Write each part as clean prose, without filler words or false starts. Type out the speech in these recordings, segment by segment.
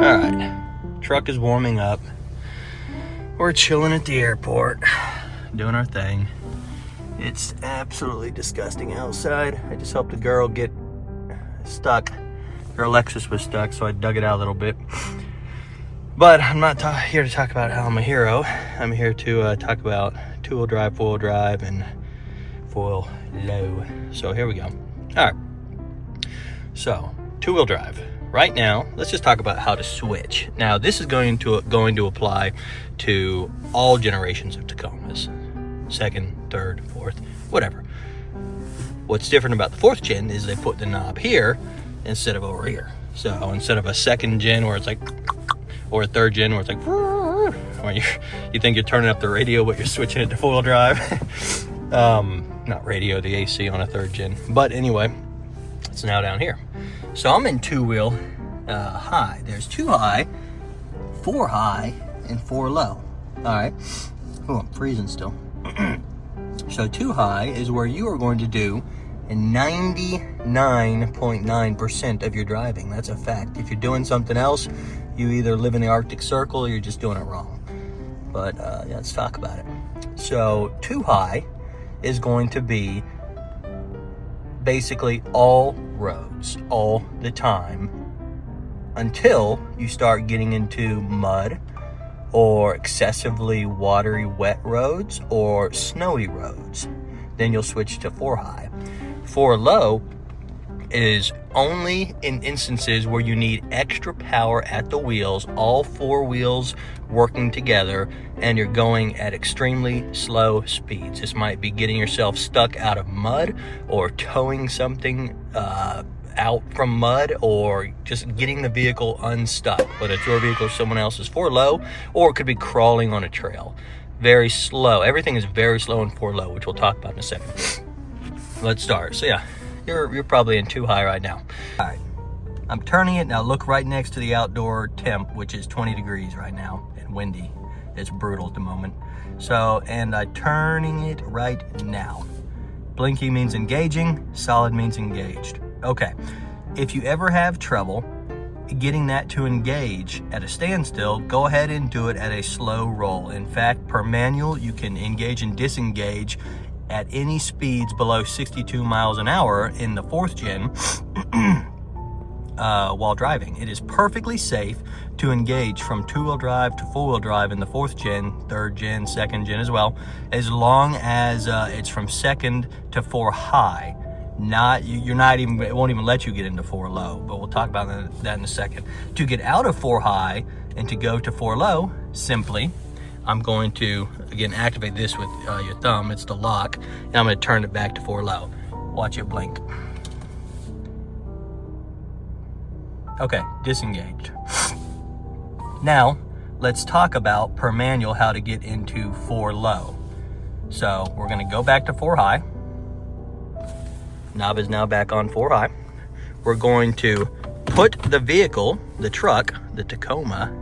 All right, truck is warming up. We're chilling at the airport, doing our thing. It's absolutely disgusting outside. I just helped a girl get stuck. Her Lexus was stuck, so I dug it out a little bit. But I'm not here to talk about how I'm a hero. I'm here to talk about two-wheel drive, four-wheel drive, and foil low. So here we go. All right. So two-wheel drive. Right now, let's just talk about how to switch. Now, this is going to apply to all generations of Tacomas. Second, third, fourth, whatever. What's different about the fourth gen is they put the knob here instead of over here. So instead of a second gen where it's like, or a third gen where it's like, or you think you're turning up the radio but you're switching it to four-wheel drive. Not radio, the AC on a third gen. But anyway, it's now down here. So I'm in two-wheel high. There's two high, four high, and four low. All right. Oh, I'm freezing still. So two high is where you are going to do 99.9% of your driving. That's a fact. If you're doing something else, you either live in the Arctic Circle or you're just doing it wrong. But yeah, let's talk about it. So two high is going to be basically all roads all the time until you start getting into mud or excessively watery wet roads or snowy roads. Then you'll switch to four high. Four low is only in instances where you need extra power at the wheels, all four wheels working together, and you're going at extremely slow speeds. This might be getting yourself stuck out of mud or towing something out from mud, or just getting the vehicle unstuck, whether it's your vehicle or someone else's. Four low, or it could be crawling on a trail. Very slow. Everything is very slow in four low, which we'll talk about in a second. Let's start. So yeah, you're probably in two high right now. All right, I'm turning it now. Look right next to the outdoor temp, which is 20 degrees right now and windy. It's brutal at the moment. So, and I'm turning it right now. Blinking means engaging, solid means engaged. Okay, if you ever have trouble getting that to engage at a standstill, go ahead and do it at a slow roll. In fact, per manual, you can engage and disengage at any speeds below 62 miles an hour in the fourth gen while driving. It is perfectly safe to engage from two-wheel drive to four-wheel drive in the fourth gen, third gen, second gen as well, as long as it's from second to four high. You're not even, it won't even let you get into four low, but we'll talk about that in a second. To get out of four high and to go to four low, simply, I'm going to, again, activate this with your thumb. It's the lock, and I'm going to turn it back to four low. Watch it blink. Okay, disengaged. Now, let's talk about per manual how to get into four low. So we're going to go back to four high. Knob is now back on four high. We're going to put the vehicle, the truck, the Tacoma,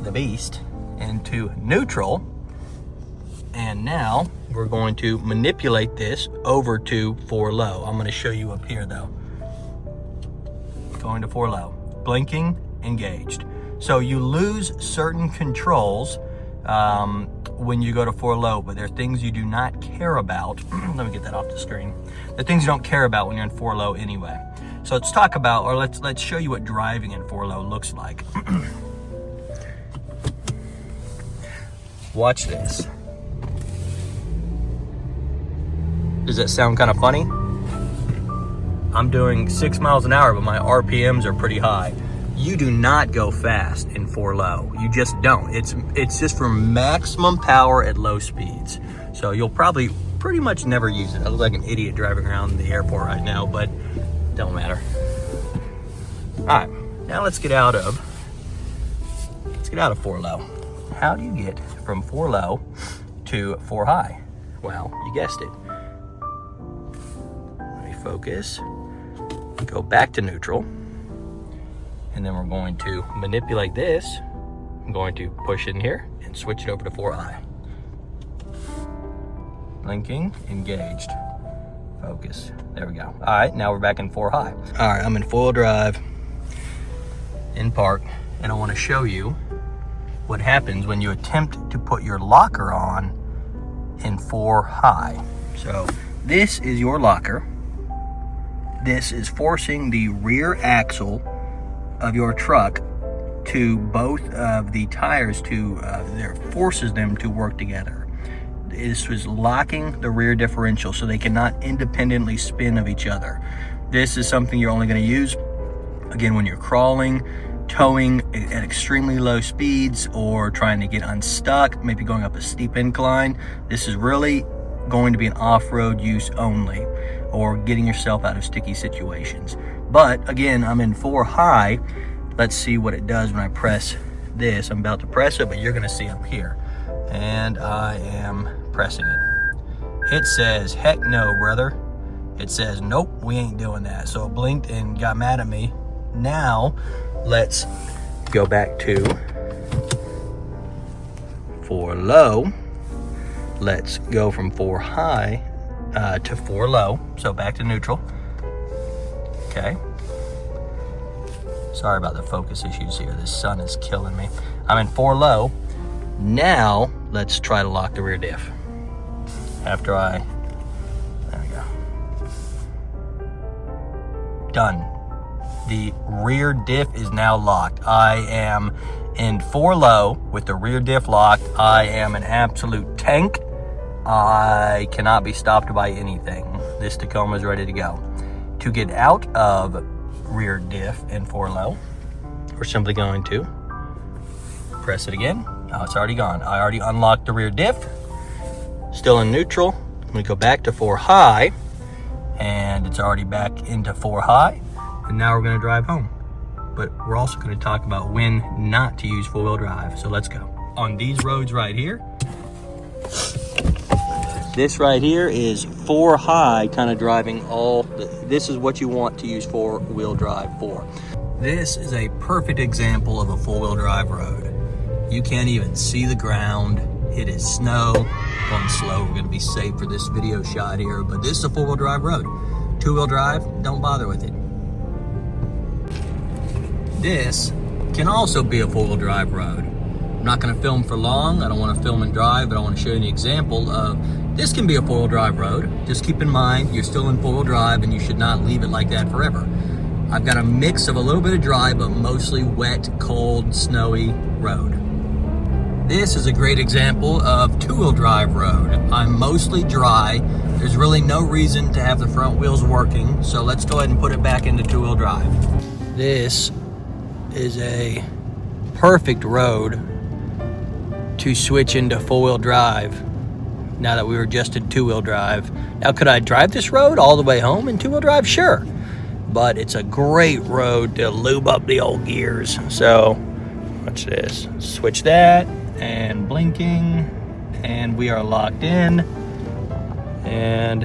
the beast, into neutral. And now we're going to manipulate this over to four low. I'm going to show you up here though. Going to four low. Blinking, engaged. So you lose certain controls when you go to four low, but there are things you do not care about. Let me get that off the screen. The things you don't care about when you're in four low anyway. So let's talk about, or let's show you what driving in four low looks like. Watch this. Does that sound kind of funny? I'm doing 6 miles an hour, but my RPMs are pretty high. You do not go fast in four low. You just don't. It's just for maximum power at low speeds. So you'll probably pretty much never use it. I look like an idiot driving around the airport right now, but don't matter. All right, now let's get out of four low. How do you get from four low to four high? Well, you guessed it. Let me focus. Go back to neutral. And then we're going to manipulate this. I'm going to push it in here and switch it over to four high. Blinking, engaged. Focus. There we go. All right, now we're back in four high. All right, I'm in four-wheel drive. in park, and I want to show you what happens when you attempt to put your locker on in 4 high. So this is your locker. This is forcing the rear axle of your truck to both of the tires to, forces them to work together. This is locking the rear differential so they cannot independently spin of each other. This is something you're only going to use, again, when you're crawling, towing at extremely low speeds, or trying to get unstuck, maybe going up a steep incline. This is really going to be an off-road use only, or getting yourself out of sticky situations. But again, I'm in 4 high. Let's see what it does when I press this. I'm about to press it, but you're gonna see up here. And I am pressing it. It says, heck no, brother. It says, nope, we ain't doing that. So it blinked and got mad at me. Now, let's go back to 4 low. Let's go from 4 high to 4 low. So back to neutral. Okay. Sorry about the focus issues here. The sun is killing me. I'm in 4 low. Now, let's try to lock the rear diff. There we go. Done. The rear diff is now locked. I am in 4 low with the rear diff locked. I am an absolute tank. I cannot be stopped by anything. This Tacoma is ready to go. To get out of rear diff in 4 low, we're simply going to press it again. Oh, it's already gone. I already unlocked the rear diff. Still in neutral. We go back to 4 high, and it's already back into 4 high. And now we're going to drive home. But we're also going to talk about when not to use 4-wheel drive. So let's go. On these roads right here, this right here is 4 high, kind of driving this is what you want to use 4-wheel drive for. This is a perfect example of a 4-wheel drive road. You can't even see the ground. It is snow. Going slow, we're gonna be safe for this video shot here, but this is a 4-wheel drive road. 2-wheel drive, don't bother with it. This can also be a 4-wheel drive road. I'm not gonna film for long. I don't wanna film and drive, but I wanna show you an example of this can be a 4-wheel drive road. Just keep in mind, you're still in 4-wheel drive and you should not leave it like that forever. I've got a mix of a little bit of dry, but mostly wet, cold, snowy road. This is a great example of 2-wheel drive road. I'm mostly dry. There's really no reason to have the front wheels working, so let's go ahead and put it back into 2-wheel drive. This is a perfect road to switch into 4-wheel drive now that we were just in 2-wheel drive. Now, could I drive this road all the way home in 2-wheel drive? Sure. But it's a great road to lube up the old gears. So, watch this. Switch that, and blinking, and we are locked in. And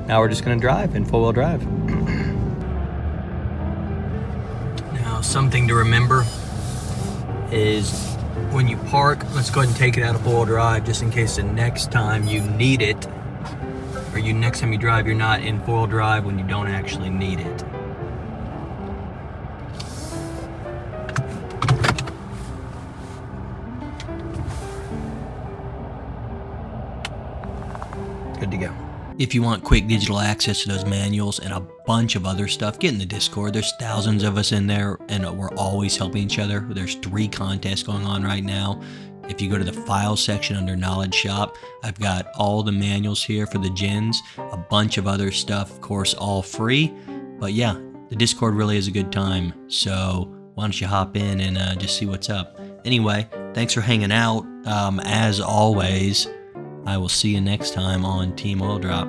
now we're just gonna drive in 4-wheel drive. Now, something to remember is when you park, let's go ahead and take it out of 4-wheel drive just in case the next time you need it, or next time you drive, you're not in 4-wheel drive when you don't actually need it. Good to go. If you want quick digital access to those manuals and a bunch of other stuff, get in the Discord. There's thousands of us in there, and we're always helping each other. There's 3 contests going on right now. If you go to the files section under Knowledge Shop, I've got all the manuals here for the gens, a bunch of other stuff, of course, all free. But yeah, the Discord really is a good time. So why don't you hop in and just see what's up. Anyway, thanks for hanging out. As always, I will see you next time on Team Oil Drop.